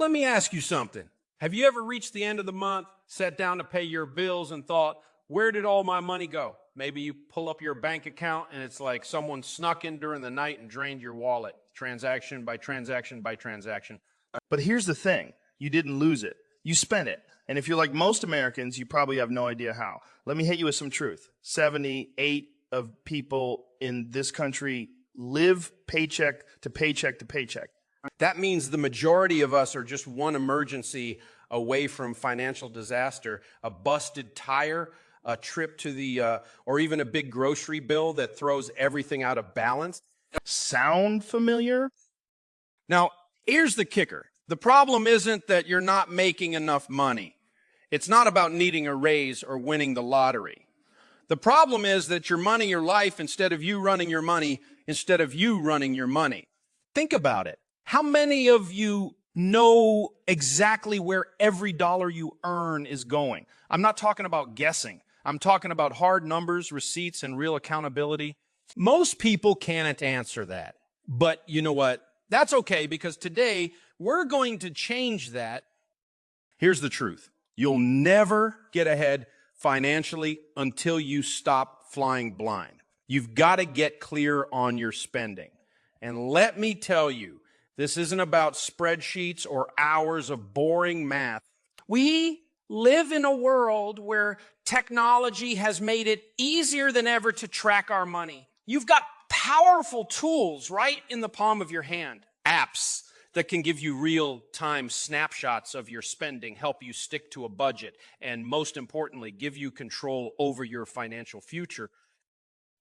Let me ask you something. Have you ever reached the end of the month, sat down to pay your bills and thought, where did all my money go? Maybe you pull up your bank account and it's like someone snuck in during the night and drained your wallet, transaction by transaction by transaction. But here's the thing. You didn't lose it. You spent it. And if you're like most Americans, you probably have no idea how. Let me hit you with some truth. 78 of people in this country live paycheck to paycheck to paycheck. That means the majority of us are just one emergency away from financial disaster, a busted tire, a trip to the, or even a big grocery bill that throws everything out of balance. Sound familiar? Now, here's the kicker. The problem isn't that you're not making enough money. It's not about needing a raise or winning the lottery. The problem is that you're running your life instead of you running your money, instead of you running your money. Think about it. How many of you know exactly where every dollar you earn is going? I'm not talking about guessing. I'm talking about hard numbers, receipts, and real accountability. Most people can't answer that. But you know what? That's okay, because today we're going to change that. Here's the truth. You'll never get ahead financially until you stop flying blind. You've got to get clear on your spending. And let me tell you, this isn't about spreadsheets or hours of boring math. We live in a world where technology has made it easier than ever to track our money. You've got powerful tools right in the palm of your hand. Apps that can give you real-time snapshots of your spending, help you stick to a budget, and most importantly, give you control over your financial future.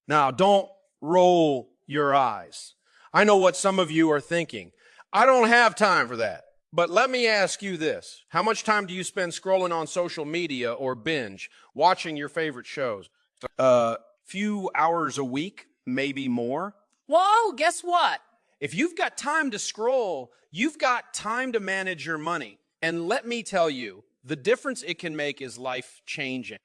Now, don't roll your eyes. I know what some of you are thinking. I don't have time for that. But let me ask you this. How much time do you spend scrolling on social media or binge, watching your favorite shows? Few hours a week, maybe more. Whoa, guess what? If you've got time to scroll, you've got time to manage your money. And let me tell you, the difference it can make is life-changing.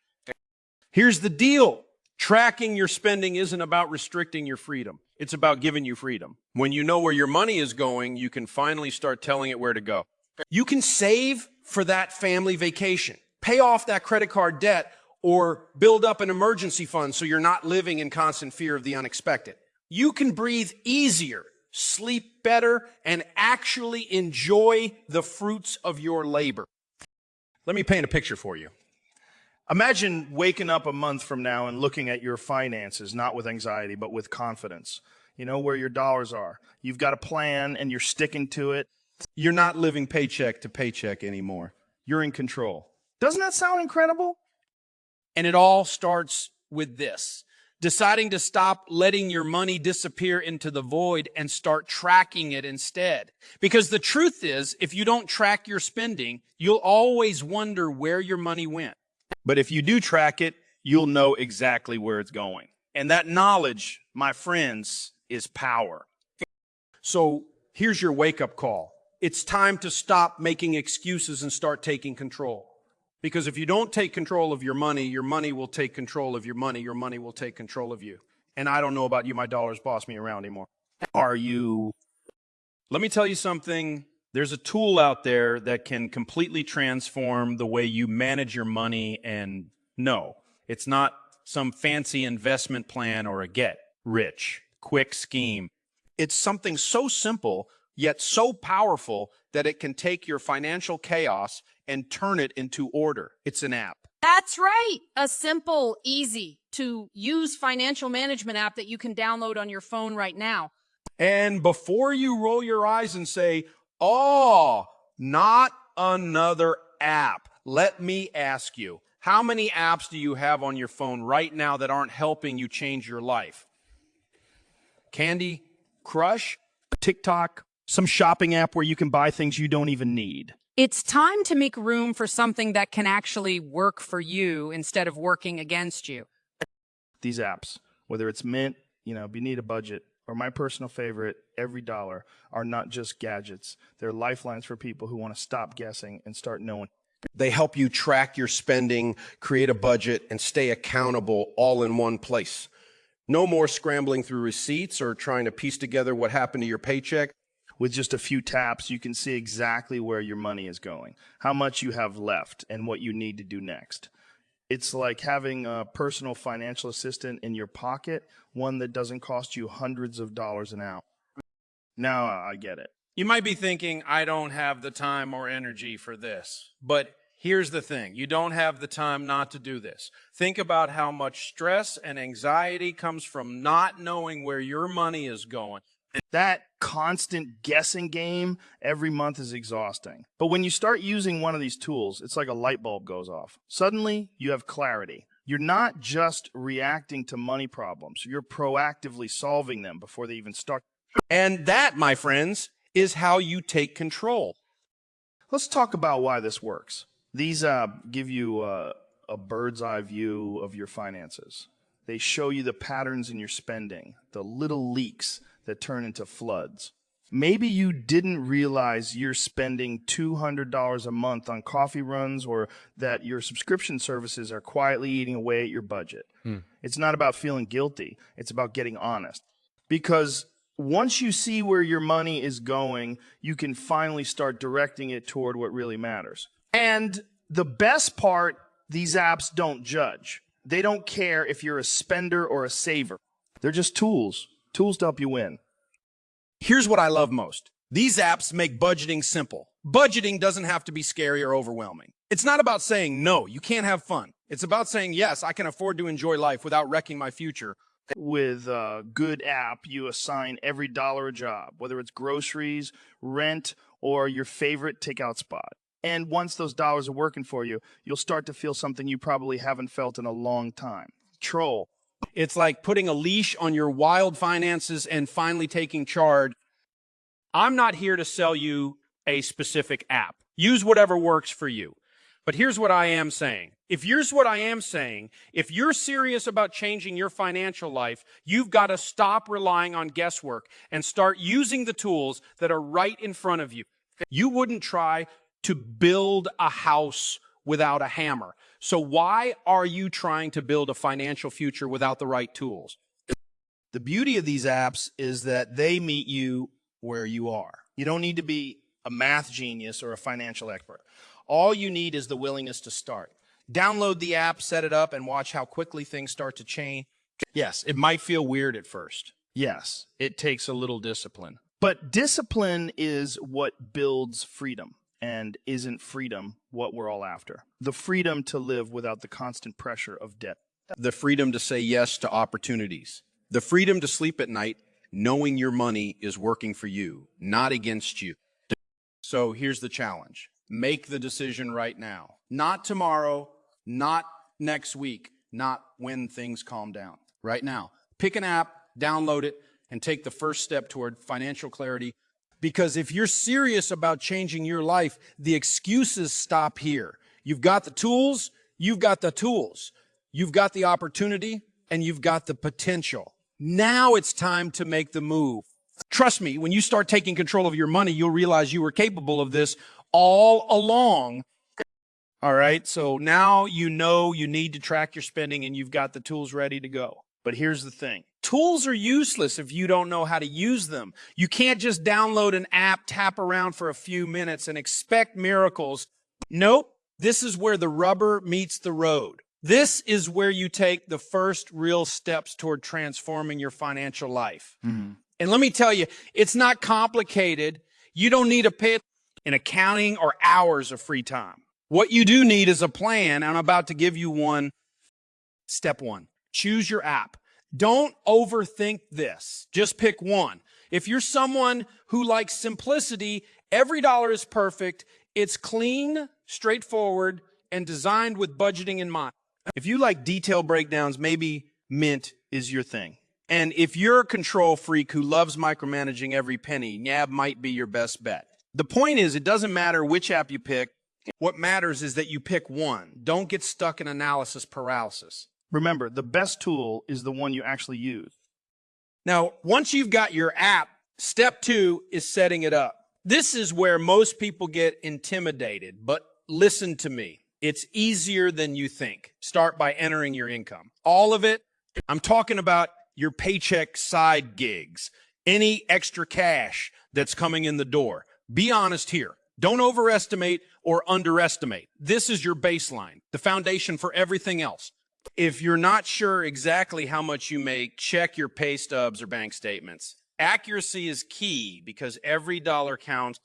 Here's the deal. Tracking your spending isn't about restricting your freedom. It's about giving you freedom. When you know where your money is going, you can finally start telling it where to go. You can save for that family vacation, pay off that credit card debt, or build up an emergency fund so you're not living in constant fear of the unexpected. You can breathe easier, sleep better, and actually enjoy the fruits of your labor. Let me paint a picture for you. Imagine waking up a month from now and looking at your finances, not with anxiety, but with confidence. You know where your dollars are. You've got a plan and you're sticking to it. You're not living paycheck to paycheck anymore. You're in control. Doesn't that sound incredible? And it all starts with this. Deciding to stop letting your money disappear into the void and start tracking it instead. Because the truth is, if you don't track your spending, you'll always wonder where your money went. But if you do track it, you'll know exactly where it's going. And that knowledge, my friends, is power. So here's your wake-up call. It's time to stop making excuses and start taking control. Because if you don't take control of your money will take control of your money will take control of you. And I don't know about you, my dollars boss me around anymore. Are you? Let me tell you something. There's a tool out there that can completely transform the way you manage your money, and no, it's not some fancy investment plan or a get-rich quick scheme. It's something so simple, yet so powerful that it can take your financial chaos and turn it into order. It's an app. That's right. A simple, easy to use financial management app that you can download on your phone right now. And before you roll your eyes and say, oh, not another app, let me ask you, how many apps do you have on your phone right now that aren't helping you change your life? Candy Crush, TikTok, some shopping app where you can buy things you don't even need. It's time to make room for something that can actually work for you instead of working against you. These apps, whether it's Mint, you need a budget, or my personal favorite, Every Dollar, are not just gadgets. They're lifelines for people who want to stop guessing and start knowing. They help you track your spending, create a budget, and stay accountable all in one place. No more scrambling through receipts or trying to piece together what happened to your paycheck. With just a few taps, you can see exactly where your money is going, how much you have left, and what you need to do next. It's like having a personal financial assistant in your pocket, one that doesn't cost you hundreds of dollars an hour. Now I get it. You might be thinking, I don't have the time or energy for this. But here's the thing. You don't have the time not to do this. Think about how much stress and anxiety comes from not knowing where your money is going. That constant guessing game every month is exhausting. But when you start using one of these tools, it's like a light bulb goes off. Suddenly, you have clarity. You're not just reacting to money problems. You're proactively solving them before they even start. And that, my friends, is how you take control. Let's talk about why this works. These give you a bird's eye view of your finances. They show you the patterns in your spending, the little leaks that turn into floods. Maybe you didn't realize you're spending $200 a month on coffee runs, or that your subscription services are quietly eating away at your budget. It's not about feeling guilty. It's about getting honest. Because once you see where your money is going, you can finally start directing it toward what really matters. And the best part, these apps don't judge. They don't care if you're a spender or a saver. They're just tools to help you win. Here's what I love most. These apps make budgeting simple. Budgeting doesn't have to be scary or overwhelming. It's not about saying, no, you can't have fun. It's about saying, yes, I can afford to enjoy life without wrecking my future. With a good app, you assign every dollar a job, whether it's groceries, rent, or your favorite takeout spot. And once those dollars are working for you, you'll start to feel something you probably haven't felt in a long time. Control. It's like putting a leash on your wild finances and finally taking charge. I'm not here to sell you a specific app. Use whatever works for you. But here's what I am saying. If you're serious about changing your financial life, you've got to stop relying on guesswork and start using the tools that are right in front of you. You wouldn't try to build a house without a hammer. So why are you trying to build a financial future without the right tools? The beauty of these apps is that they meet you where you are. You don't need to be a math genius or a financial expert. All you need is the willingness to start. Download the app, set it up, and watch how quickly things start to change. Yes, it might feel weird at first. Yes, It takes a little discipline. but discipline is what builds freedom. And isn't freedom what we're all after? The freedom to live without the constant pressure of debt. The freedom to say yes to opportunities. The freedom to sleep at night knowing your money is working for you, not against you. So here's the challenge. Make the decision right now. Not tomorrow, not next week, not when things calm down. Right now. Pick an app, download it, and take the first step toward financial clarity. Because if you're serious about changing your life, the excuses stop here. You've got the tools, you've got the opportunity, and you've got the potential. Now it's time to make the move. Trust me, when you start taking control of your money, you'll realize you were capable of this all along. All right, so now you know you need to track your spending and you've got the tools ready to go. But here's the thing. Tools are useless if you don't know how to use them. You can't just download an app, tap around for a few minutes, and expect miracles. Nope. This is where the rubber meets the road. This is where you take the first real steps toward transforming your financial life. And let me tell you, it's not complicated. You don't need to pay in accounting or hours of free time. What you do need is a plan. I'm about to give you one. Step one, choose your app. Don't overthink this. Just pick one. If you're someone who likes simplicity, every dollar is perfect. It's clean, straightforward, and designed with budgeting in mind. If you like detail breakdowns, maybe Mint is your thing. And if you're a control freak who loves micromanaging every penny, Nab might be your best bet. The point is, it doesn't matter which app you pick. What matters is that you pick one. Don't get stuck in analysis paralysis. Remember, the best tool is the one you actually use. Now, once you've got your app, step two is setting it up. This is where most people get intimidated, but listen to me. It's easier than you think. Start by entering your income. All of it. I'm talking about your paycheck side gigs, any extra cash that's coming in the door. Be honest here. Don't overestimate or underestimate. This is your baseline, the foundation for everything else. If you're not sure exactly how much you make, check your pay stubs or bank statements. Accuracy is key because every dollar counts.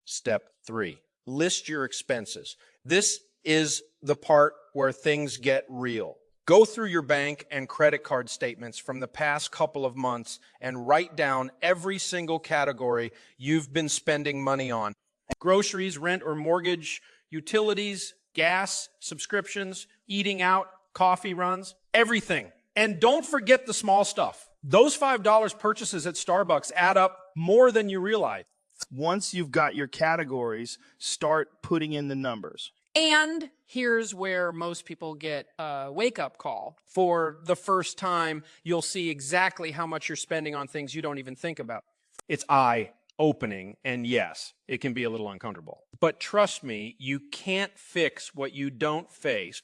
Step 3, list your expenses. This is the part where things get real. Go through your bank and credit card statements from the past couple of months and write down every single category you've been spending money on. Groceries, rent or mortgage, utilities, gas, subscriptions, eating out, coffee runs, everything. And don't forget the small stuff. Those $5 purchases at Starbucks add up more than you realize. Once you've got your categories, start putting in the numbers. And here's where most people get a wake-up call. For the first time, you'll see exactly how much you're spending on things you don't even think about. It's eye-opening, and yes, it can be a little uncomfortable. But trust me, you can't fix what you don't face.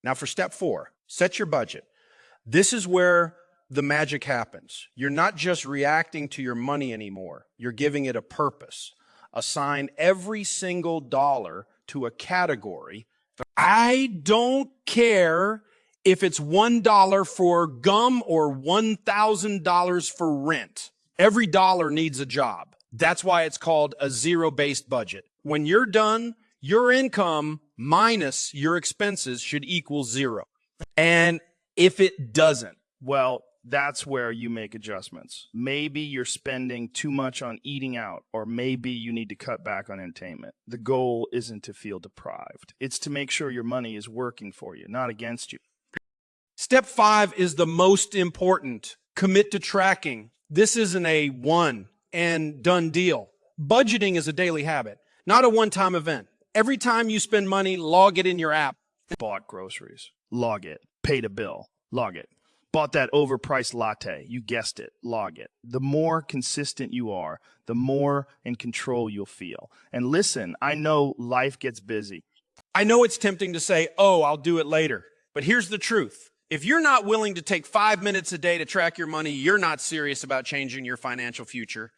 Now for step 4, set your budget. This is where the magic happens. You're not just reacting to your money anymore. You're giving it a purpose. Assign every single dollar to a category. I don't care if it's $1 for gum or $1,000 for rent. Every dollar needs a job. That's why it's called a zero-based budget. When you're done, your income minus your expenses should equal 0. And if it doesn't, well, that's where you make adjustments. Maybe you're spending too much on eating out, or maybe you need to cut back on entertainment. The goal isn't to feel deprived. It's to make sure your money is working for you, not against you. Step 5 is the most important. Commit to tracking. This isn't a one and done deal. Budgeting is a daily habit, not a one-time event. Every time you spend money, log it in your app. Bought groceries, log it. Paid a bill, log it. Bought that overpriced latte, you guessed it, log it. The more consistent you are, the more in control you'll feel. And listen, I know life gets busy. I know it's tempting to say, oh, I'll do it later. But here's the truth. If you're not willing to take 5 minutes a day to track your money, you're not serious about changing your financial future.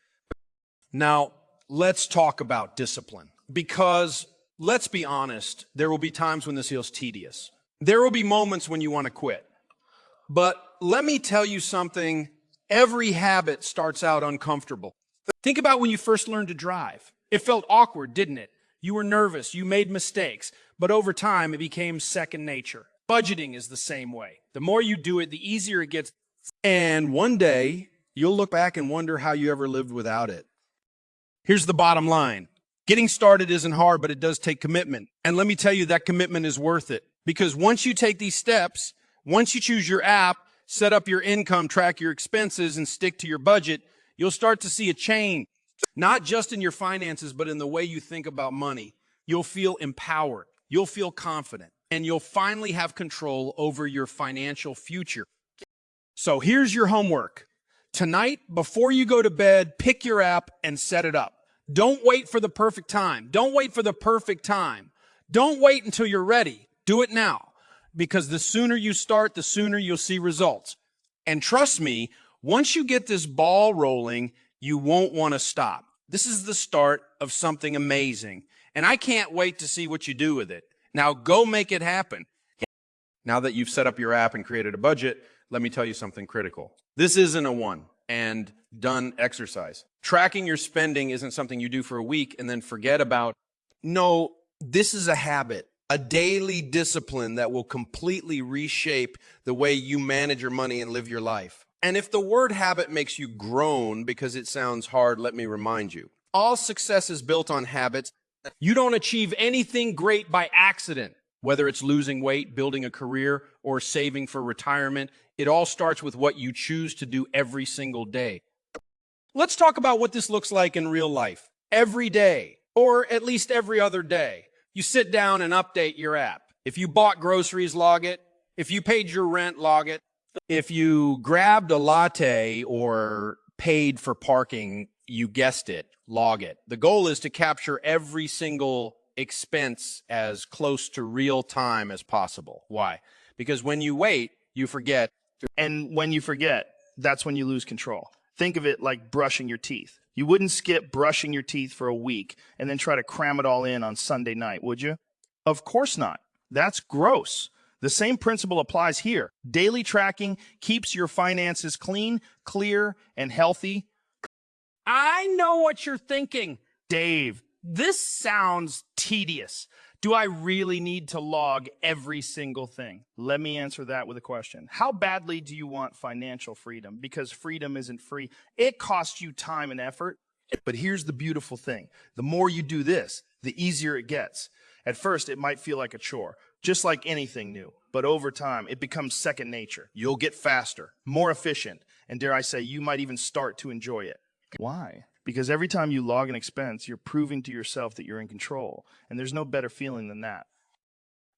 Now, let's talk about discipline. Because, let's be honest, there will be times when this feels tedious. There will be moments when you want to quit. But let me tell you something, every habit starts out uncomfortable. Think about when you first learned to drive. It felt awkward, didn't it? You were nervous, you made mistakes, but over time it became second nature. Budgeting is the same way. The more you do it, the easier it gets. And one day, you'll look back and wonder how you ever lived without it. Here's the bottom line. Getting started isn't hard, but it does take commitment. And let me tell you, that commitment is worth it. Because once you take these steps, once you choose your app, set up your income, track your expenses, and stick to your budget, you'll start to see a change, not just in your finances, but in the way you think about money. You'll feel empowered, you'll feel confident, and you'll finally have control over your financial future. So here's your homework. Tonight, before you go to bed, pick your app and set it up. Don't wait for the perfect time. Don't wait for the perfect time. Don't wait until you're ready. Do it now. Because the sooner you start, the sooner you'll see results. And trust me, once you get this ball rolling, you won't want to stop. This is the start of something amazing. And I can't wait to see what you do with it. Now go make it happen. Now that you've set up your app and created a budget, let me tell you something critical. This isn't a one and done exercise. Tracking your spending isn't something you do for a week and then forget about. No, this is a habit. A daily discipline that will completely reshape the way you manage your money and live your life. And if the word habit makes you groan because it sounds hard, let me remind you. All success is built on habits. You don't achieve anything great by accident. Whether it's losing weight, building a career, or saving for retirement, it all starts with what you choose to do every single day. Let's talk about what this looks like in real life. Every day, or at least every other day. You sit down and update your app. If you bought groceries, log it. If you paid your rent, log it. If you grabbed a latte or paid for parking, you guessed it, log it. The goal is to capture every single expense as close to real time as possible. Why? Because when you wait, you forget. And when you forget, that's when you lose control. Think of it like brushing your teeth. You wouldn't skip brushing your teeth for a week and then try to cram it all in on Sunday night, would you? Of course not. That's gross. The same principle applies here. Daily tracking keeps your finances clean, clear, and healthy. I know what you're thinking. Dave, this sounds tedious. Do I really need to log every single thing? Let me answer that with a question. How badly do you want financial freedom? Because freedom isn't free. It costs you time and effort. But here's the beautiful thing. The more you do this, the easier it gets. At first, it might feel like a chore, just like anything new. But over time, it becomes second nature. You'll get faster, more efficient, and dare I say, you might even start to enjoy it. Why? Because every time you log an expense, you're proving to yourself that you're in control. And there's no better feeling than that.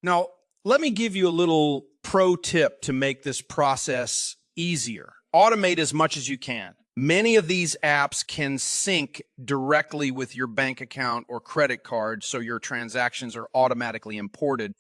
Now, let me give you a little pro tip to make this process easier. Automate as much as you can. Many of these apps can sync directly with your bank account or credit card, so your transactions are automatically imported.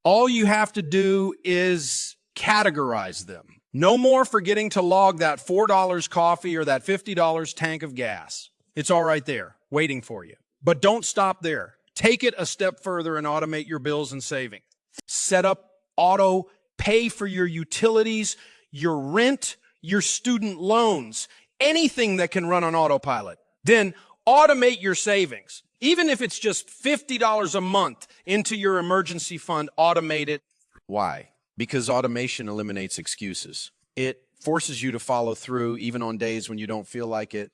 All you have to do is categorize them. No more forgetting to log that $4 coffee or that $50 tank of gas. It's all right there, waiting for you. But don't stop there. Take it a step further and automate your bills and saving. Set up auto pay for your utilities, your rent, your student loans, anything that can run on autopilot. Then automate your savings. Even if it's just $50 a month into your emergency fund, automate it. Why? Because automation eliminates excuses. It forces you to follow through even on days when you don't feel like it.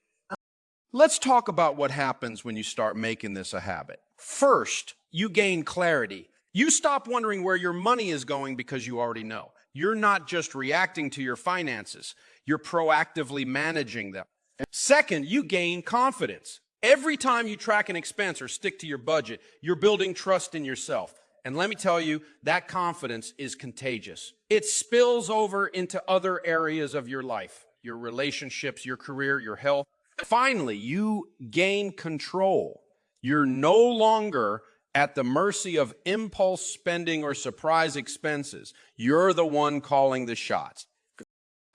Let's talk about what happens when you start making this a habit. First, you gain clarity. You stop wondering where your money is going because you already know. You're not just reacting to your finances. You're proactively managing them. Second, you gain confidence. Every time you track an expense or stick to your budget, you're building trust in yourself. And let me tell you, that confidence is contagious. It spills over into other areas of your life, your relationships, your career, your health. Finally, you gain control. You're no longer at the mercy of impulse spending or surprise expenses. You're the one calling the shots.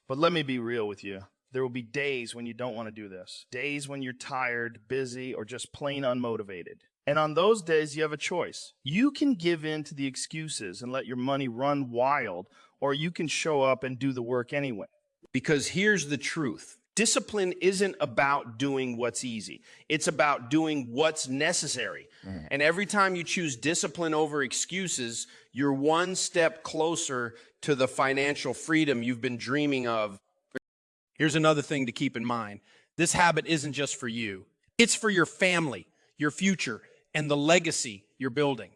But let me be real with you. There will be days when you don't want to do this. Days when you're tired, busy, or just plain unmotivated. And on those days, you have a choice. You can give in to the excuses and let your money run wild, or you can show up and do the work anyway. Because here's the truth. Discipline isn't about doing what's easy. It's about doing what's necessary. And every time you choose discipline over excuses, you're one step closer to the financial freedom you've been dreaming of. Here's another thing to keep in mind. This habit isn't just for you. It's for your family, your future, and the legacy you're building.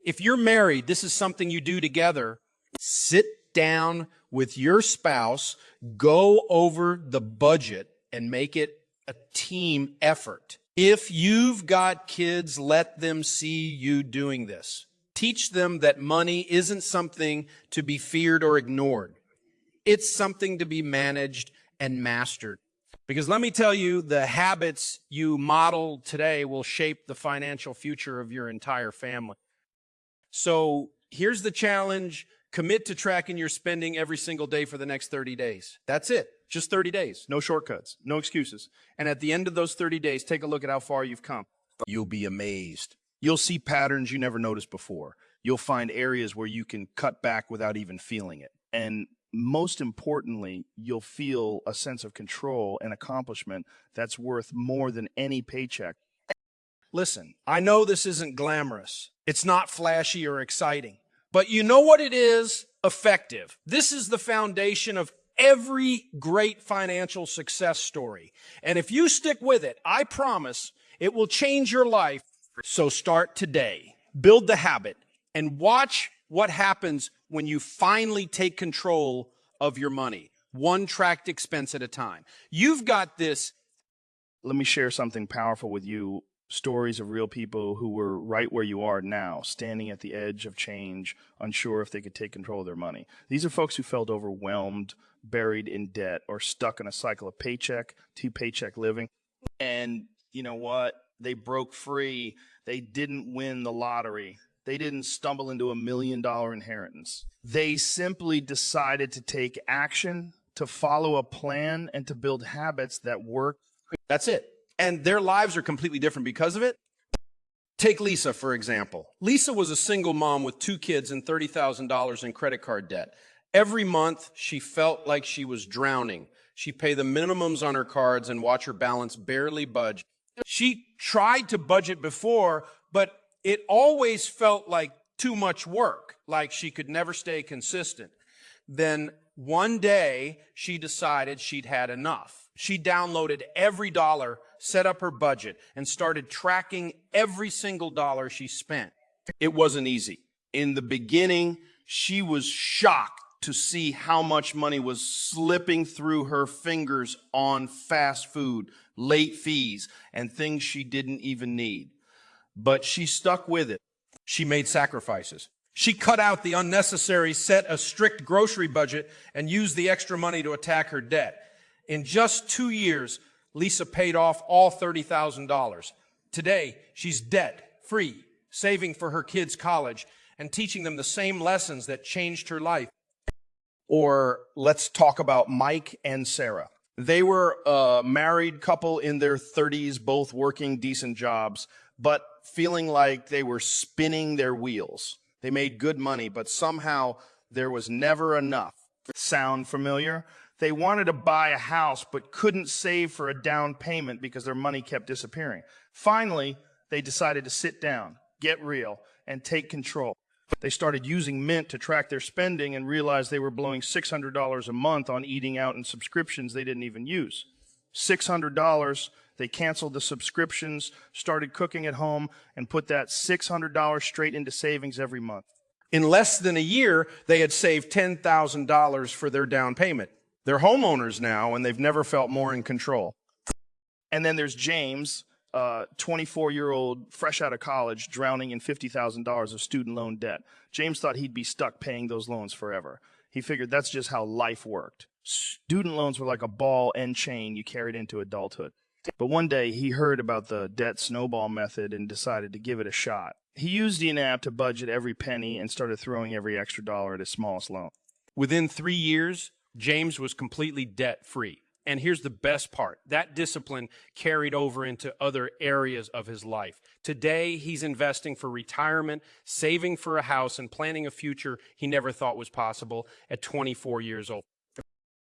If you're married, this is something you do together. Sit down with your spouse, go over the budget, and make it a team effort. If you've got kids, let them see you doing this. Teach them that money isn't something to be feared or ignored. It's something to be managed and mastered. Because let me tell you, the habits you model today will shape the financial future of your entire family. So here's the challenge. Commit to tracking your spending every single day for the next 30 days. That's it. Just 30 days. No shortcuts, no excuses. And at the end of those 30 days, take a look at how far you've come. You'll be amazed. You'll see patterns you never noticed before. You'll find areas where you can cut back without even feeling it. And most importantly, you'll feel a sense of control and accomplishment that's worth more than any paycheck. Listen, I know this isn't glamorous. It's not flashy or exciting. But you know what it is? Effective. This is the foundation of every great financial success story. And if you stick with it, I promise it will change your life. So start today. Build the habit and watch what happens when you finally take control of your money, one tracked expense at a time. You've got this. Let me share something powerful with you. Stories of real people who were right where you are now, standing at the edge of change, unsure if they could take control of their money. These are folks who felt overwhelmed, buried in debt, or stuck in a cycle of paycheck to paycheck living. And you know what? They broke free. They didn't win the lottery. They didn't stumble into $1 million inheritance. They simply decided to take action, to follow a plan and to build habits that work. That's it. And their lives are completely different because of it. Take Lisa, for example. Lisa was a single mom with 2 kids and $30,000 in credit card debt. Every month, she felt like she was drowning. She'd pay the minimums on her cards and watch her balance barely budge. She tried to budget before, but it always felt like too much work, like she could never stay consistent. Then one day, she decided she'd had enough. She downloaded every dollar, set up her budget, and started tracking every single dollar she spent. It wasn't easy. In the beginning, she was shocked to see how much money was slipping through her fingers on fast food, late fees, and things she didn't even need. But she stuck with it. She made sacrifices. She cut out the unnecessary, set a strict grocery budget, and used the extra money to attack her debt. In just 2 years, Lisa paid off all $30,000. Today, she's debt-free, saving for her kids' college, and teaching them the same lessons that changed her life. Or let's talk about Mike and Sarah. They were a married couple in their 30s, both working decent jobs, but feeling like they were spinning their wheels. They made good money, but somehow there was never enough. Sound familiar? They wanted to buy a house, but couldn't save for a down payment because their money kept disappearing. Finally, they decided to sit down, get real, and take control. They started using Mint to track their spending and realized they were blowing $600 a month on eating out and subscriptions they didn't even use. $600, they canceled the subscriptions, started cooking at home, and put that $600 straight into savings every month. In less than a year, they had saved $10,000 for their down payment. They're homeowners now, and they've never felt more in control. And then there's James, 24-year-old, fresh out of college, drowning in $50,000 of student loan debt. James thought he'd be stuck paying those loans forever. He figured that's just how life worked. Student loans were like a ball and chain you carried into adulthood. But one day, he heard about the debt snowball method and decided to give it a shot. He used the app to budget every penny and started throwing every extra dollar at his smallest loan. Within 3 years, James was completely debt-free. And here's the best part. That discipline carried over into other areas of his life. Today, he's investing for retirement, saving for a house, and planning a future he never thought was possible at 24 years old.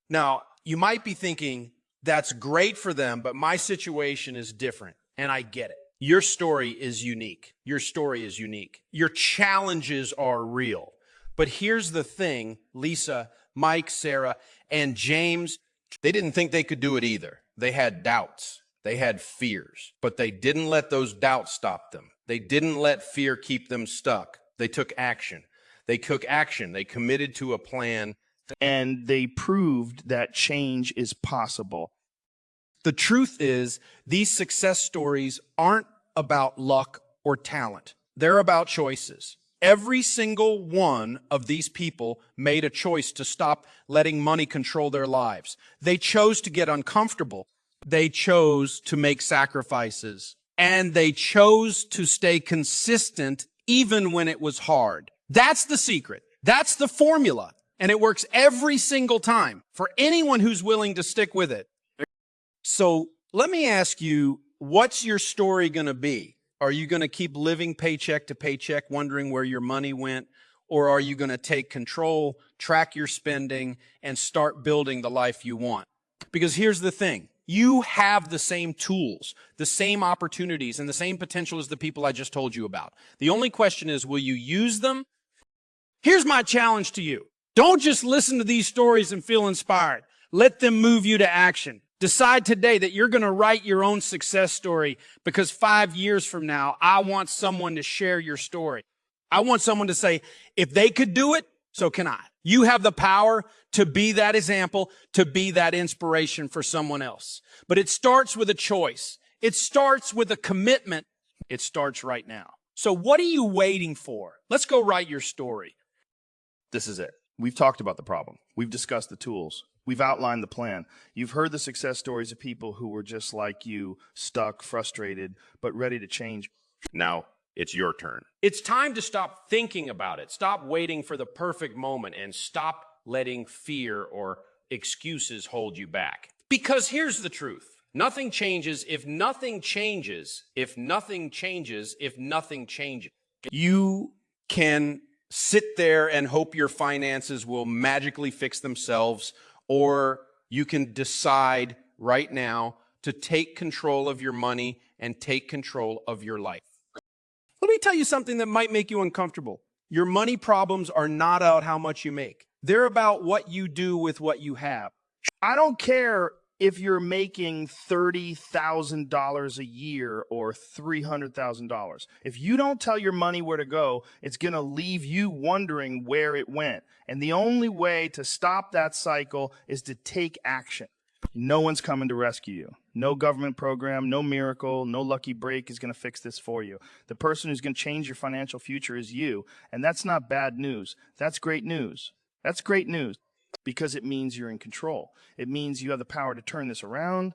Now, you might be thinking, that's great for them, but my situation is different, and I get it. Your story is unique. Your story is unique. Your challenges are real. But here's the thing, Lisa, Mike, Sarah, and James, they didn't think they could do it either. They had doubts. They had fears. But they didn't let those doubts stop them. They didn't let fear keep them stuck. They took action. They took action. They committed to a plan. And they proved that change is possible. The truth is, these success stories aren't about luck or talent. They're about choices. Every single one of these people made a choice to stop letting money control their lives. They chose to get uncomfortable. They chose to make sacrifices. And they chose to stay consistent even when it was hard. That's the secret. That's the formula. And it works every single time for anyone who's willing to stick with it. So let me ask you, what's your story going to be? Are you going to keep living paycheck to paycheck, wondering where your money went? Or are you going to take control, track your spending, and start building the life you want? Because here's the thing. You have the same tools, the same opportunities, and the same potential as the people I just told you about. The only question is, will you use them? Here's my challenge to you. Don't just listen to these stories and feel inspired. Let them move you to action. Decide today that you're going to write your own success story, because 5 years from now, I want someone to share your story. I want someone to say, if they could do it, so can I. You have the power to be that example, to be that inspiration for someone else. But it starts with a choice. It starts with a commitment. It starts right now. So what are you waiting for? Let's go write your story. This is it. We've talked about the problem. We've discussed the tools. We've outlined the plan. You've heard the success stories of people who were just like you, stuck, frustrated, but ready to change. Now it's your turn. It's time to stop thinking about it. Stop waiting for the perfect moment and stop letting fear or excuses hold you back. Because here's the truth. Nothing changes if nothing changes, if nothing changes, if nothing changes. You can sit there and hope your finances will magically fix themselves, or you can decide right now to take control of your money and take control of your life. Let me tell you something that might make you uncomfortable. Your money problems are not about how much you make. They're about what you do with what you have. I don't care if you're making $30,000 a year or $300,000. If you don't tell your money where to go, it's going to leave you wondering where it went. And the only way to stop that cycle is to take action. No one's coming to rescue you. No government program, no miracle, no lucky break is going to fix this for you. The person who's going to change your financial future is you. And that's not bad news. That's great news. That's great news because it means you're in control. It means you have the power to turn this around.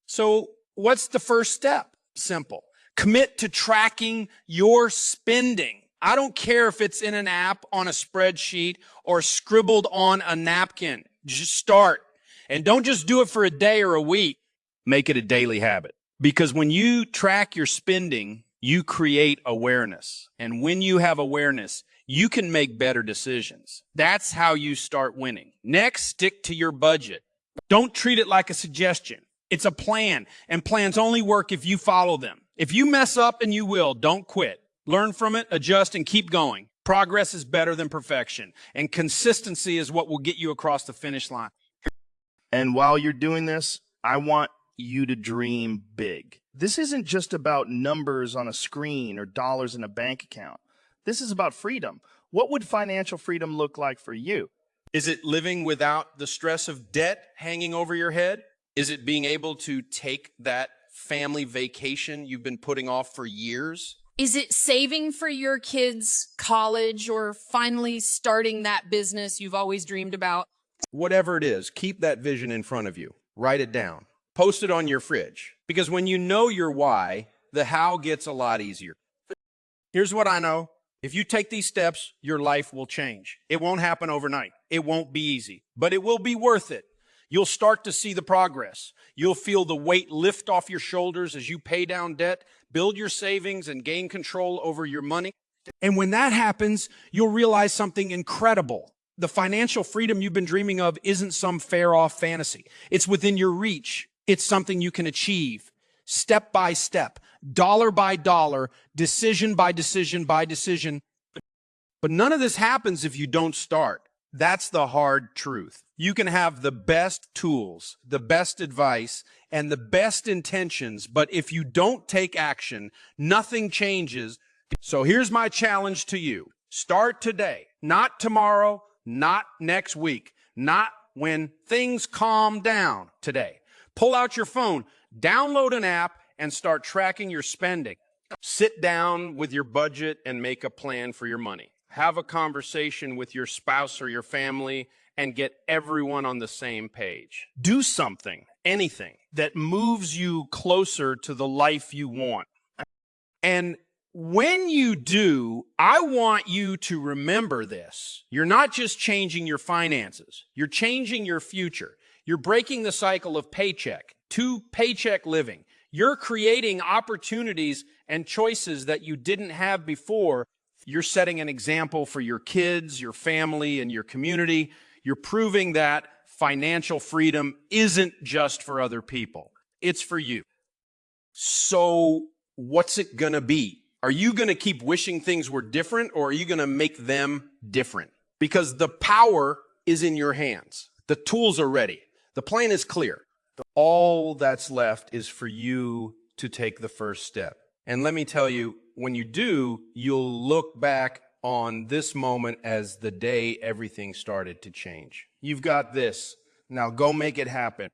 So what's the first step? Simple. Commit to tracking your spending. I don't care if it's in an app, on a spreadsheet, or scribbled on a napkin. Just start. And don't just do it for a day or a week. Make it a daily habit. Because when you track your spending, you create awareness. And when you have awareness, you can make better decisions. That's how you start winning. Next, stick to your budget. Don't treat it like a suggestion. It's a plan, and plans only work if you follow them. If you mess up, and you will, don't quit. Learn from it, adjust, and keep going. Progress is better than perfection, and consistency is what will get you across the finish line. And while you're doing this, I want you to dream big. This isn't just about numbers on a screen or dollars in a bank account. This is about freedom. What would financial freedom look like for you? Is it living without the stress of debt hanging over your head? Is it being able to take that family vacation you've been putting off for years? Is it saving for your kids' college or finally starting that business you've always dreamed about? Whatever it is, keep that vision in front of you. Write it down. Post it on your fridge. Because when you know your why, the how gets a lot easier. Here's what I know. If you take these steps, your life will change. It won't happen overnight. It won't be easy, but it will be worth it. You'll start to see the progress. You'll feel the weight lift off your shoulders as you pay down debt, build your savings, and gain control over your money. And when that happens, you'll realize something incredible. The financial freedom you've been dreaming of isn't some far-off fantasy. It's within your reach. It's something you can achieve. Step by step, dollar by dollar, decision by decision by decision. But none of this happens if you don't start. That's the hard truth. You can have the best tools, the best advice, and the best intentions, but if you don't take action, nothing changes. So here's my challenge to you. Start today, not tomorrow, not next week, not when things calm down today. Pull out your phone, download an app, and start tracking your spending. Sit down with your budget and make a plan for your money. Have a conversation with your spouse or your family and get everyone on the same page. Do something, anything, that moves you closer to the life you want. And when you do, I want you to remember this. You're not just changing your finances. You're changing your future. You're breaking the cycle of paycheck to paycheck living. You're creating opportunities and choices that you didn't have before. You're setting an example for your kids, your family, and your community. You're proving that financial freedom isn't just for other people. It's for you. So what's it going to be? Are you going to keep wishing things were different, or are you going to make them different? Because the power is in your hands. The tools are ready. The plan is clear. All that's left is for you to take the first step. And let me tell you, when you do, you'll look back on this moment as the day everything started to change. You've got this. Now go make it happen.